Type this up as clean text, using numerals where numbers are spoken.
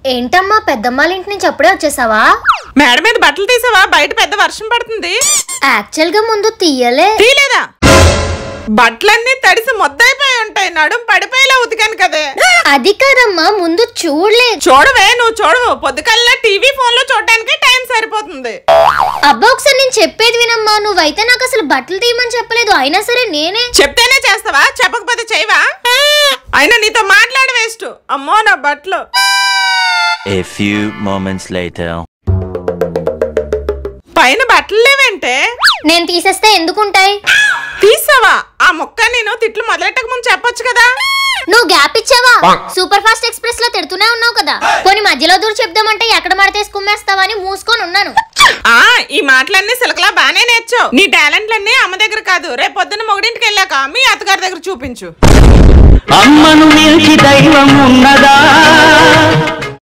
ఏంటమ్మా పెద్దమ్మాళ్ళ ఇంటి నుంచి అప్పుడే వచ్చేసావా? మేడ మీద బట్టలు తీసావా? బయట పెద్ద వర్షం పడుతుంది. యాక్చువల్ గా ముందు తీయలేదా? బట్టలన్నీ తడిసి మొద్దైపోయి ఉంటాయి. నడుం పడిపోయేలా ఉతికాను కదే. అది కాదమ్మా, ముందు చూడలేదు. చూడవే, నువ్వు చూడవు. పొద్దుకల్లా టీవీ ఫోన్ లో చూడడానికి టైం సరిపోతుంది. అబ్బా ఒకసారి నేను చెప్పేది వినమ్మా. నువ్వైతే నాకు అసలు బట్టలు తీయమని చెప్పలేదు. అయినా సరే నేనే చెప్తేనే చేస్తావా? చెప్పకపోతే చేయవా? అయినా నీతో మాట్లాడ వేస్ట్. అమ్మో నా బట్టలు. A few moments later. పైన బట్టలు లేవంటే నేను తీసేస్తే ఎందుకుంటాయి? తీసావా? ఆ మొక్క నేను తిట్లు మొదలెట్టక ముందు చెప్పొచ్చు కదా. నువ్వు గ్యాప్ ఇచ్చావా? సూపర్ ఫాస్ట్ ఎక్స్ప్రెస్ లో తిడుతూనే ఉన్నావు కదా. పోనీ మధ్యలో దూరం చెప్దామంటే ఎక్కడ మడతేసి కుమ్మేస్తావా అని మూసుకొని ఉన్నాను. ఈ మాటలన్నీ సిలకలా బానే నేర్చావు. నీ టాలెంట్లన్నీ అమ్మ దగ్గర కాదు, రేపు పొద్దున్న మొగుడింటికి వెళ్ళాక మీ అత్తగారి దగ్గర చూపించు. అమ్మను మించి దైవం ఉన్నదా?